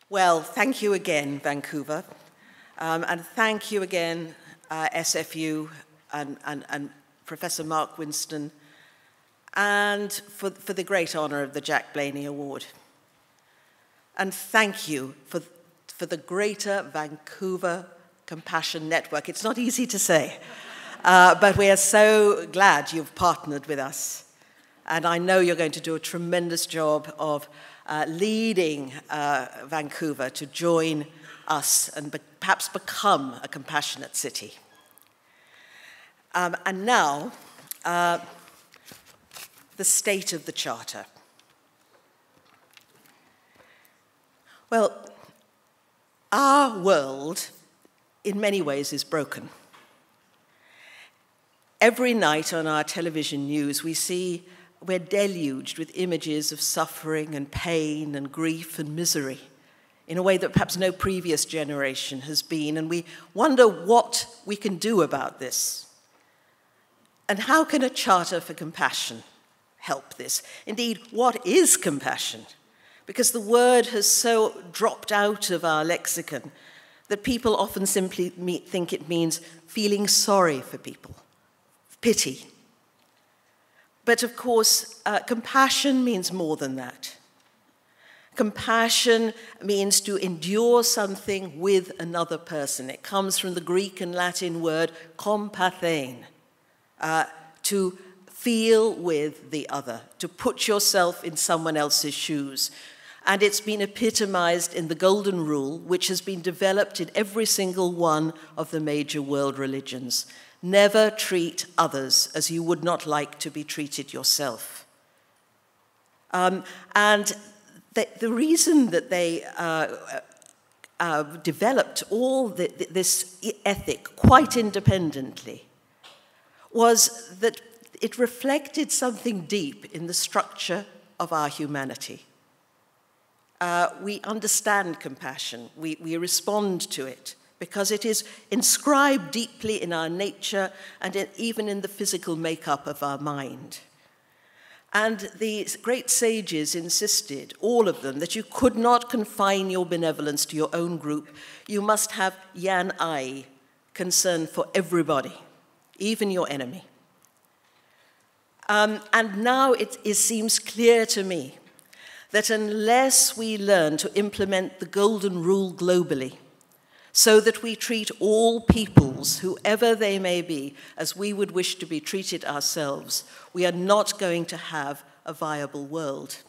Well, thank you again, Vancouver. And thank you again, SFU and Professor Mark Winston, and for the great honor of the Jack Blaney Award. And thank you for the Greater Vancouver Compassion Network. It's not easy to say, but we are so glad you've partnered with us. And I know you're going to do a tremendous job of leading Vancouver to join us and perhaps become a compassionate city. And now, the state of the Charter. Well, our world, in many ways, is broken. Every night on our television news, we're deluged with images of suffering and pain and grief and misery in a way that perhaps no previous generation has been, and we wonder what we can do about this. And how can a charter for compassion help this? Indeed, what is compassion? Because the word has so dropped out of our lexicon that people often simply think it means feeling sorry for people, pity. But of course, compassion means more than that. Compassion means to endure something with another person. It comes from the Greek and Latin word kompathein, to feel with the other, to put yourself in someone else's shoes. And it's been epitomized in the Golden Rule, which has been developed in every single one of the major world religions. Never treat others as you would not like to be treated yourself. And the reason that they developed all this ethic quite independently was that it reflected something deep in the structure of our humanity. We understand compassion, we respond to it, because it is inscribed deeply in our nature and even in the physical makeup of our mind. And the great sages insisted, all of them, that you could not confine your benevolence to your own group. You must have yan ai, concern for everybody, even your enemy. And now it seems clear to me that unless we learn to implement the Golden Rule globally, so that we treat all peoples, whoever they may be, as we would wish to be treated ourselves, we are not going to have a viable world.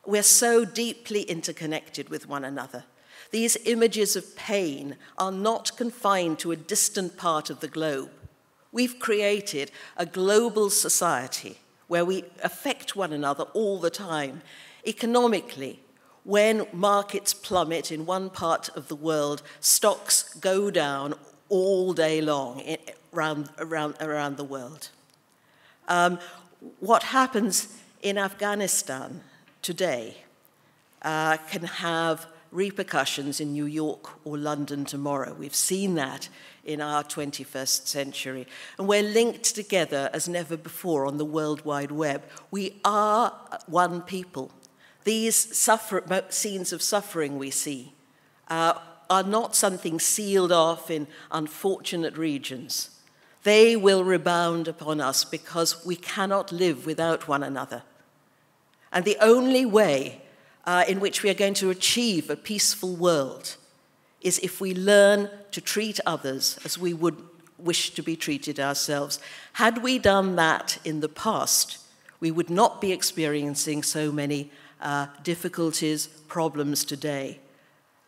We're so deeply interconnected with one another. These images of pain are not confined to a distant part of the globe. We've created a global society where we affect one another all the time. Economically, when markets plummet in one part of the world, stocks go down all day long around the world. What happens in Afghanistan today can have repercussions in New York or London tomorrow. We've seen that in our 21st century. And we're linked together as never before on the World Wide Web. We are one people. These scenes of suffering we see are not something sealed off in unfortunate regions. They will rebound upon us because we cannot live without one another. And the only way in which we are going to achieve a peaceful world is if we learn to treat others as we would wish to be treated ourselves. Had we done that in the past, we would not be experiencing so many difficulties, problems today,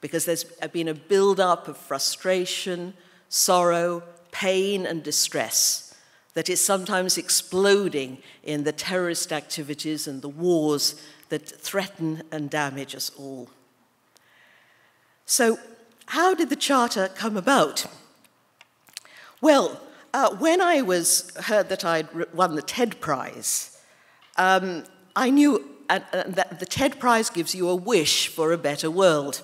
because there's been a build-up of frustration, sorrow, pain, and distress that is sometimes exploding in the terrorist activities and the wars that threaten and damage us all. So, how did the Charter come about? Well, when I heard that I'd won the TED Prize, I knew that the TED Prize gives you a wish for a better world.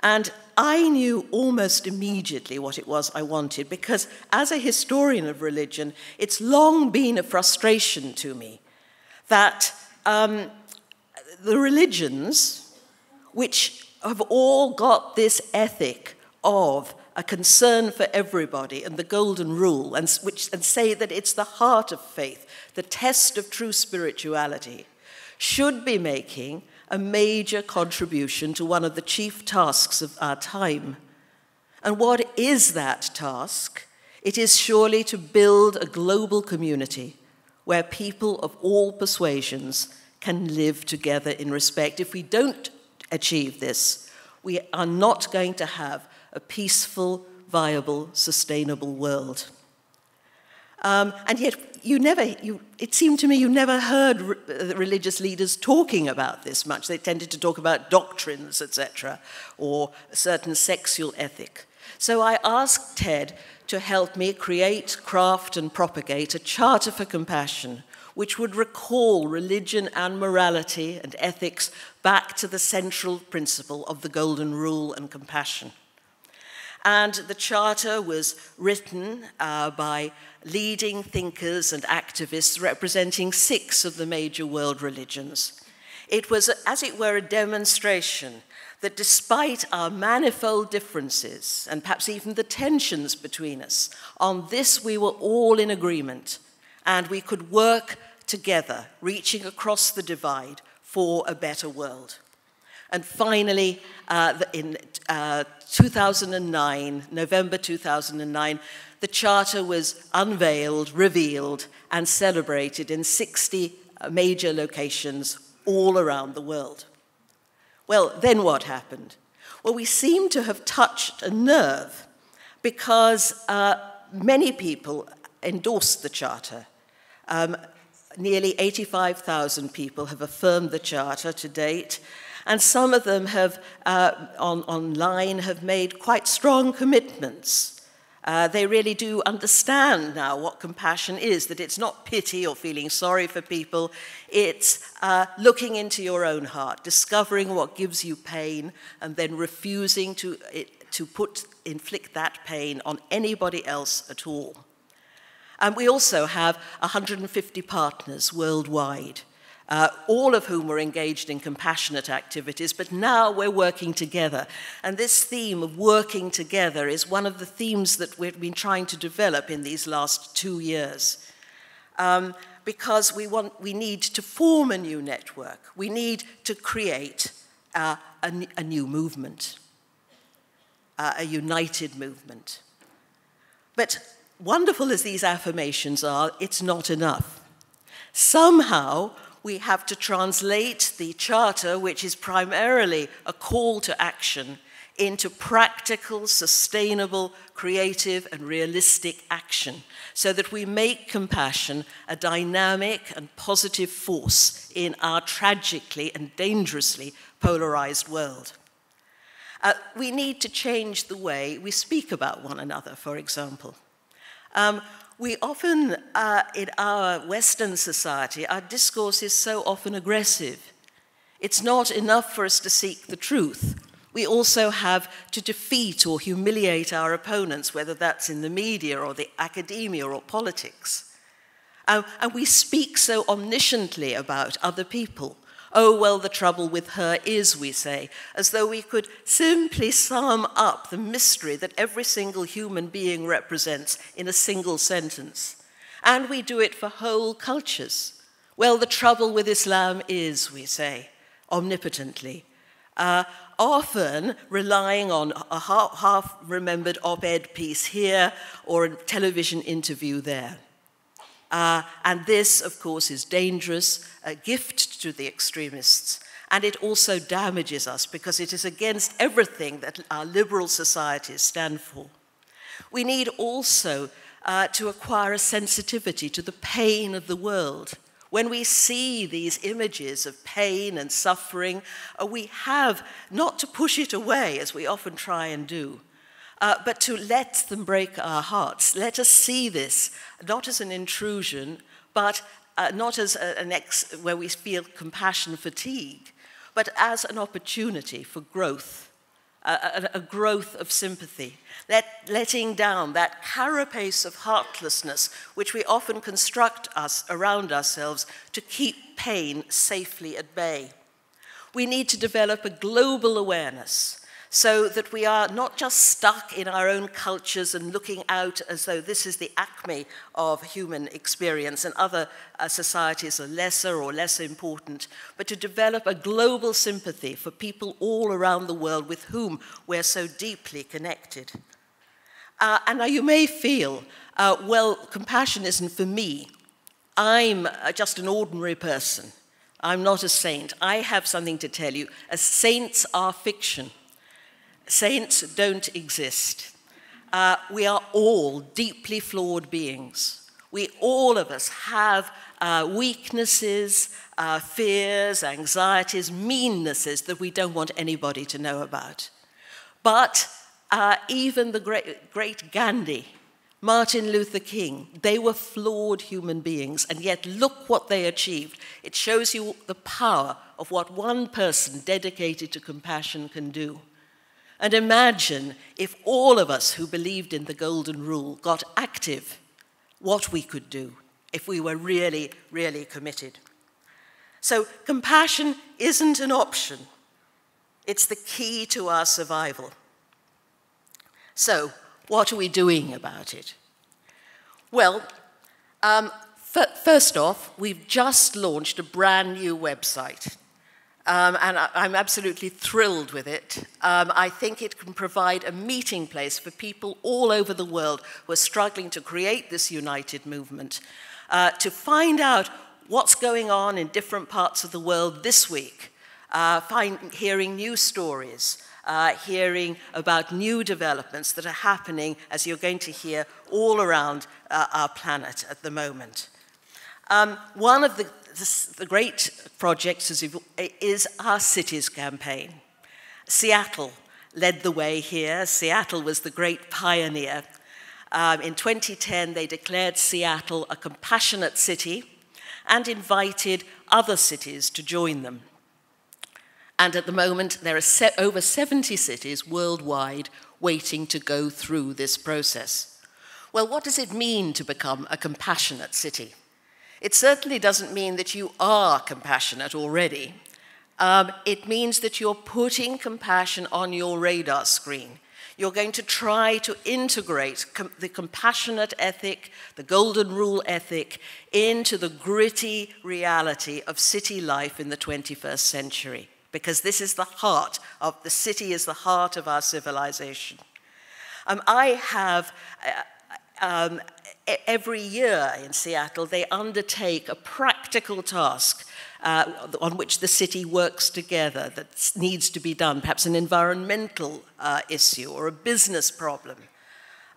And I knew almost immediately what it was I wanted, because as a historian of religion, it's long been a frustration to me that the religions, which have all got this ethic of a concern for everybody and the golden rule, and say that it's the heart of faith, the test of true spirituality, should be making a major contribution to one of the chief tasks of our time. And what is that task? It is surely to build a global community where people of all persuasions can live together in respect. If we don't achieve this, we are not going to have a peaceful, viable, sustainable world. And yet, it seemed to me you never heard religious leaders talking about this much. They tended to talk about doctrines, etc., or a certain sexual ethic. So I asked Ted to help me create, craft, and propagate a charter for compassion, which would recall religion and morality and ethics back to the central principle of the golden rule and compassion. And the charter was written by leading thinkers and activists representing 6 of the major world religions. It was, as it were, a demonstration that despite our manifold differences, and perhaps even the tensions between us, on this we were all in agreement, and we could work together, reaching across the divide for a better world. And finally, in 2009, November 2009, the Charter was unveiled, revealed, and celebrated in 60 major locations all around the world. Well, then what happened? Well, we seem to have touched a nerve because many people endorsed the Charter. Nearly 85,000 people have affirmed the Charter to date, and some of them have, online, have made quite strong commitments. They really do understand now what compassion is, that it's not pity or feeling sorry for people, it's looking into your own heart, discovering what gives you pain, and then refusing to inflict that pain on anybody else at all. And we also have 150 partners worldwide, all of whom were engaged in compassionate activities, but now we're working together. And this theme of working together is one of the themes that we've been trying to develop in these last 2 years. Because we need to form a new network. We need to create a new movement, a united movement. But wonderful as these affirmations are, it's not enough. Somehow, we have to translate the Charter, which is primarily a call to action, into practical, sustainable, creative, and realistic action, so that we make compassion a dynamic and positive force in our tragically and dangerously polarized world. We need to change the way we speak about one another, for example. We often, in our Western society, our discourse is so often aggressive. It's not enough for us to seek the truth. We also have to defeat or humiliate our opponents, whether that's in the media or the academia or politics. And we speak so omnisciently about other people. Oh, well, the trouble with her is, we say, as though we could simply sum up the mystery that every single human being represents in a single sentence. And we do it for whole cultures. Well, the trouble with Islam is, we say, omnipotently, often relying on a half-remembered op-ed piece here or a television interview there. And this, of course, is dangerous, a gift to the extremists, and it also damages us because it is against everything that our liberal societies stand for. We need also to acquire a sensitivity to the pain of the world. When we see these images of pain and suffering, we have not to push it away, as we often try and do, but to let them break our hearts. Let us see this not as an intrusion, but not as where we feel compassion fatigue, but as an opportunity for growth, a growth of sympathy, letting down that carapace of heartlessness which we often construct around ourselves to keep pain safely at bay. We need to develop a global awareness so that we are not just stuck in our own cultures and looking out as though this is the acme of human experience and other societies are lesser or less important, but to develop a global sympathy for people all around the world with whom we're so deeply connected. And now you may feel, well, compassion isn't for me. I'm just an ordinary person. I'm not a saint. I have something to tell you. Saints are fiction. Saints don't exist. We are all deeply flawed beings. All of us have weaknesses, fears, anxieties, meannesses that we don't want anybody to know about. But even the great Gandhi, Martin Luther King, they were flawed human beings, and yet look what they achieved. It shows you the power of what one person dedicated to compassion can do. And imagine if all of us who believed in the golden rule got active, what we could do if we were really, really committed. So compassion isn't an option. It's the key to our survival. So what are we doing about it? Well, first off, we've just launched a brand new website. And I'm absolutely thrilled with it. I think it can provide a meeting place for people all over the world who are struggling to create this united movement, to find out what's going on in different parts of the world this week, hearing new stories, hearing about new developments that are happening, as you're going to hear, all around our planet at the moment. One of the great projects is our Cities campaign. Seattle led the way here. Seattle was the great pioneer. In 2010, they declared Seattle a compassionate city and invited other cities to join them. And at the moment, there are over 70 cities worldwide waiting to go through this process. Well, what does it mean to become a compassionate city? It certainly doesn't mean that you are compassionate already. It means that you're putting compassion on your radar screen. You're going to try to integrate the compassionate ethic, the golden rule ethic, into the gritty reality of city life in the 21st century. Because this is the heart of the city, is the heart of our civilization. I have, every year in Seattle, they undertake a practical task on which the city works together that needs to be done, perhaps an environmental issue or a business problem.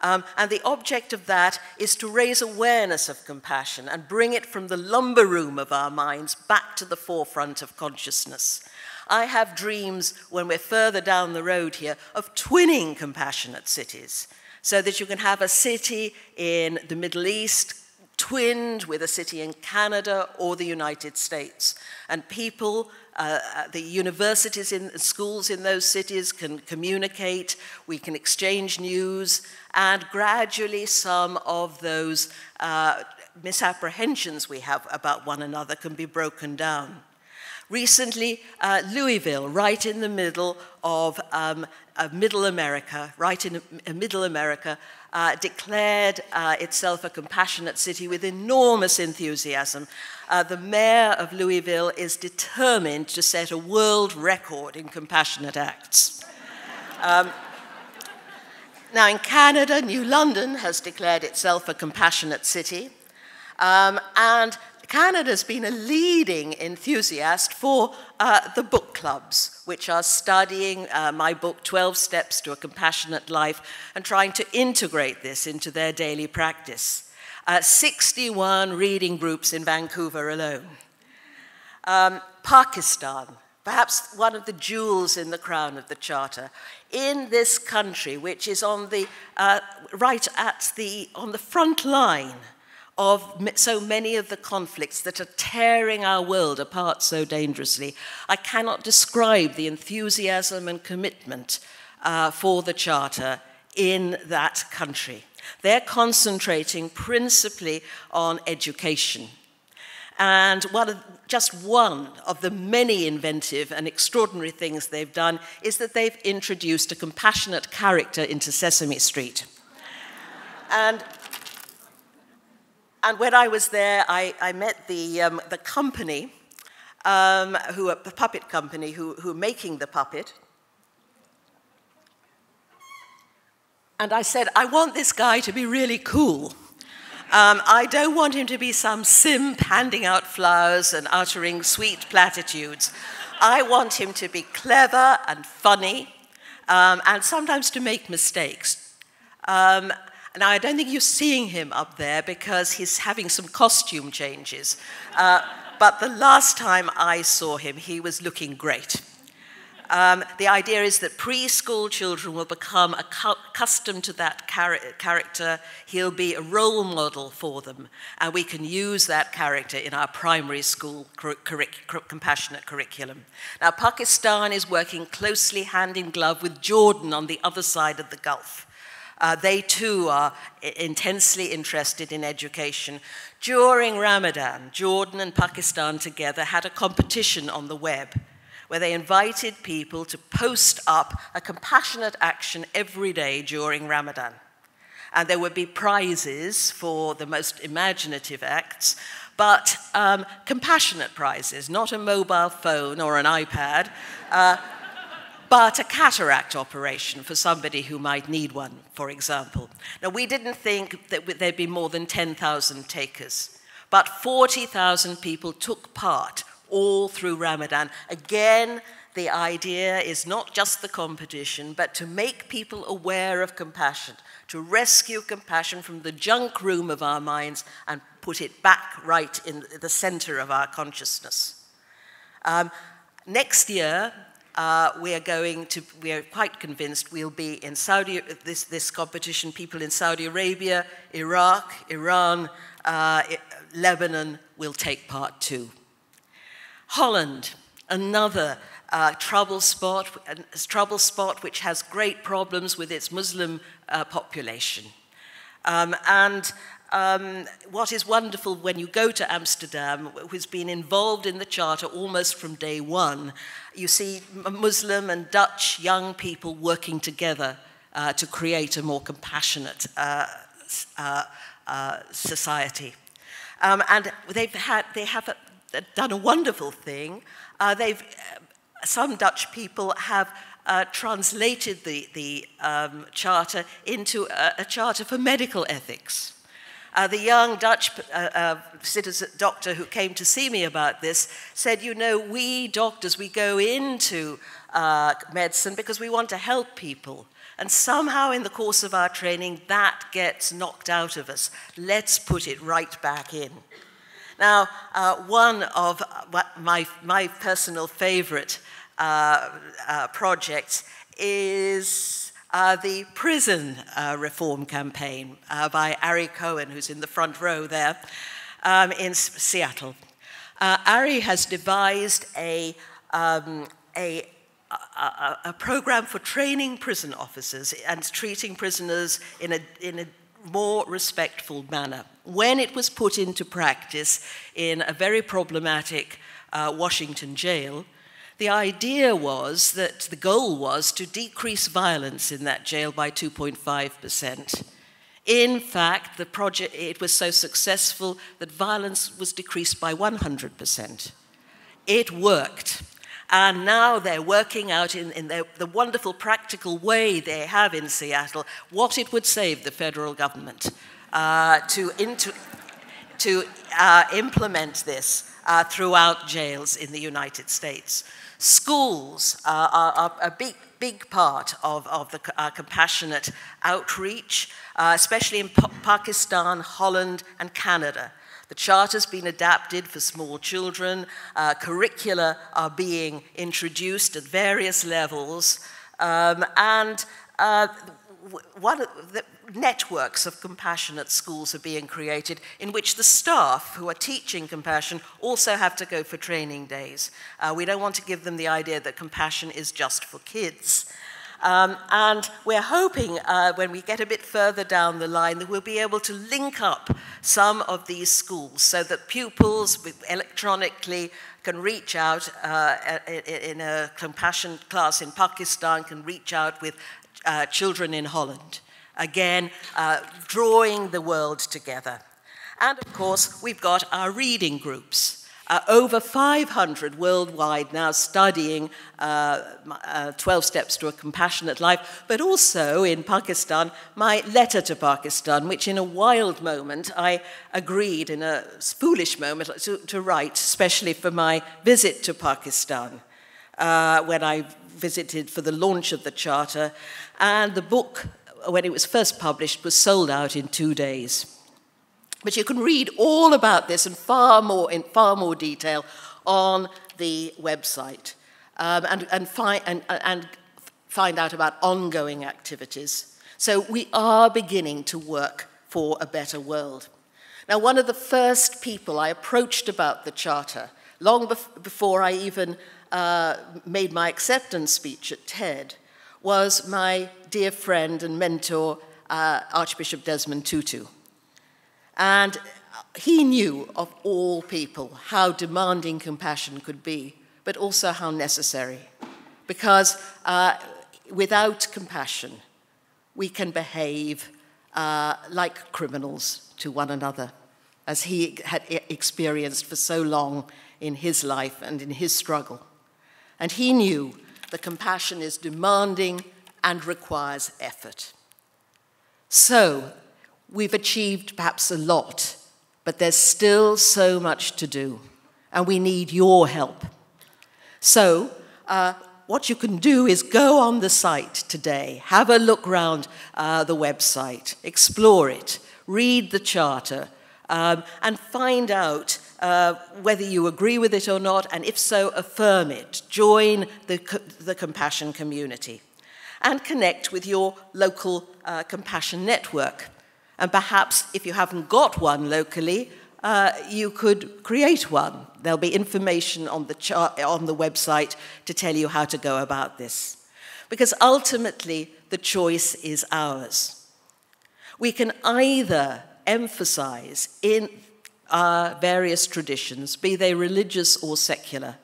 And the object of that is to raise awareness of compassion and bring it from the lumber room of our minds back to the forefront of consciousness. I have dreams, when we're further down the road here, of twinning compassionate cities, so that you can have a city in the Middle East twinned with a city in Canada or the United States. And people, the universities and schools in those cities can communicate, we can exchange news, and gradually some of those misapprehensions we have about one another can be broken down. Recently, Louisville, right in the middle of Middle America, declared itself a compassionate city with enormous enthusiasm. The mayor of Louisville is determined to set a world record in compassionate acts. Now, in Canada, New London has declared itself a compassionate city, and Canada's been a leading enthusiast for the book clubs, which are studying my book, 12 Steps to a Compassionate Life, and trying to integrate this into their daily practice. 61 reading groups in Vancouver alone. Pakistan, perhaps one of the jewels in the crown of the Charter. In this country, which is on the, on the front line of so many of the conflicts that are tearing our world apart so dangerously, I cannot describe the enthusiasm and commitment for the Charter in that country. They're concentrating principally on education. And just one of the many inventive and extraordinary things they've done is that they've introduced a compassionate character into Sesame Street. And when I was there, I met the company, the puppet company, who are making the puppet. And I said, I want this guy to be really cool. I don't want him to be some simp handing out flowers and uttering sweet platitudes. I want him to be clever and funny, and sometimes to make mistakes. Now, I don't think you're seeing him up there because he's having some costume changes. But the last time I saw him, he was looking great. The idea is that preschool children will become accustomed to that character. He'll be a role model for them, and we can use that character in our primary school compassionate curriculum. Now, Pakistan is working closely hand in glove with Jordan on the other side of the Gulf. They too are intensely interested in education. During Ramadan, Jordan and Pakistan together had a competition on the web where they invited people to post up a compassionate action every day during Ramadan. And there would be prizes for the most imaginative acts, but compassionate prizes, not a mobile phone or an iPad, but a cataract operation for somebody who might need one, for example. Now, we didn't think that there'd be more than 10,000 takers, but 40,000 people took part all through Ramadan. Again, the idea is not just the competition, but to make people aware of compassion, to rescue compassion from the junk room of our minds and put it back right in the center of our consciousness. Next year, we are quite convinced we'll be in this competition, people in Saudi Arabia, Iraq, Iran, Lebanon will take part too. Holland, another trouble spot which has great problems with its Muslim population. What is wonderful when you go to Amsterdam, who's been involved in the Charter almost from day one, you see Muslim and Dutch young people working together to create a more compassionate society. And they have done a wonderful thing. Some Dutch people have translated the charter into a charter for medical ethics. The young Dutch citizen doctor who came to see me about this said, you know, we doctors, we go into medicine because we want to help people. And somehow in the course of our training, that gets knocked out of us. Let's put it right back in. Now, one of my personal favorite projects is the prison reform campaign by Ari Cohen, who's in the front row there, in Seattle. Ari has devised a program for training prison officers and treating prisoners in a more respectful manner. When it was put into practice in a very problematic Washington jail, the idea was that the goal was to decrease violence in that jail by 2.5%. In fact, the project, it was so successful that violence was decreased by 100%. It worked. And now they're working out in the wonderful practical way they have in Seattle what it would save the federal government to implement this throughout jails in the United States. Schools are a big part of our compassionate outreach, especially in Pakistan, Holland, and Canada. The Charter's been adapted for small children. Curricula are being introduced at various levels. The networks of compassionate schools are being created in which the staff who are teaching compassion also have to go for training days. We don't want to give them the idea that compassion is just for kids. And we're hoping when we get a bit further down the line that we'll be able to link up some of these schools so that pupils electronically can reach out in a compassion class in Pakistan, can reach out with children in Holland. Again, drawing the world together. And of course, we've got our reading groups. Over 500 worldwide now studying 12 Steps to a Compassionate Life, but also in Pakistan, my letter to Pakistan, which in a wild moment I agreed, in a foolish moment, to write, especially for my visit to Pakistan, when I visited for the launch of the Charter. And the book, when it was first published, was sold out in 2 days. But you can read all about this and in far more detail on the website and find out about ongoing activities. So we are beginning to work for a better world. Now, one of the first people I approached about the Charter, long before I even made my acceptance speech at TED, was my dear friend and mentor, Archbishop Desmond Tutu. And he knew of all people how demanding compassion could be, but also how necessary. Because without compassion, we can behave like criminals to one another, as he had experienced for so long in his life and in his struggle. And he knew that compassion is demanding and requires effort. So, we've achieved perhaps a lot, but there's still so much to do, and we need your help. So, what you can do is go on the site today, have a look around the website, explore it, read the Charter, and find out whether you agree with it or not, and if so, affirm it. Join the compassion community, and connect with your local compassion network. And perhaps if you haven't got one locally, you could create one. There'll be information on the website to tell you how to go about this. Because ultimately, the choice is ours. We can either emphasize in our various traditions, be they religious or secular,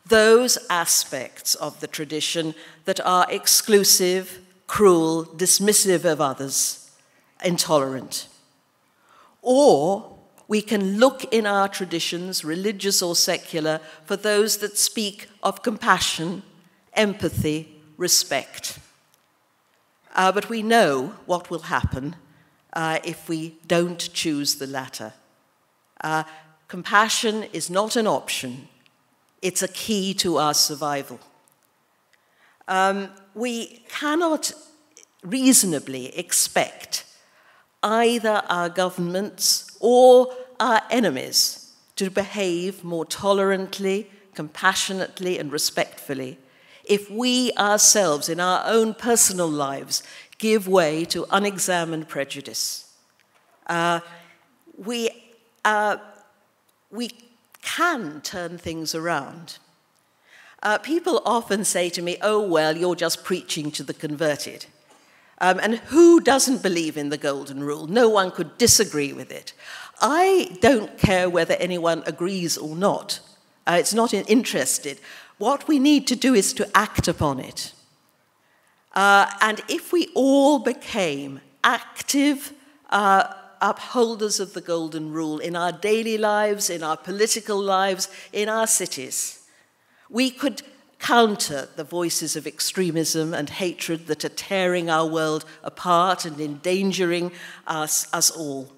those aspects of the tradition that are exclusive, cruel, dismissive of others, intolerant. Or we can look in our traditions, religious or secular, for those that speak of compassion, empathy, respect. But we know what will happen if we don't choose the latter. Compassion is not an option. It's a key to our survival. We cannot reasonably expect either our governments or our enemies to behave more tolerantly, compassionately, and respectfully if we ourselves, in our own personal lives, give way to unexamined prejudice. We can turn things around. People often say to me, oh, well, you're just preaching to the converted. And who doesn't believe in the golden rule? No one could disagree with it. I don't care whether anyone agrees or not. It's not interested. What we need to do is to act upon it. And if we all became active upholders of the golden rule in our daily lives, in our political lives, in our cities, we could counter the voices of extremism and hatred that are tearing our world apart and endangering us all.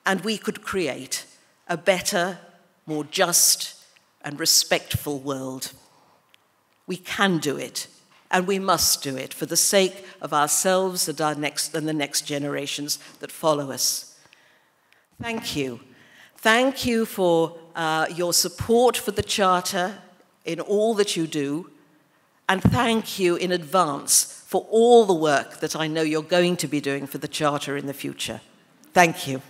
And we could create a better, more just and respectful world. We can do it, and we must do it for the sake of ourselves and the next generations that follow us. Thank you. Thank you for your support for the Charter in all that you do, and thank you in advance for all the work that I know you're going to be doing for the Charter in the future. Thank you.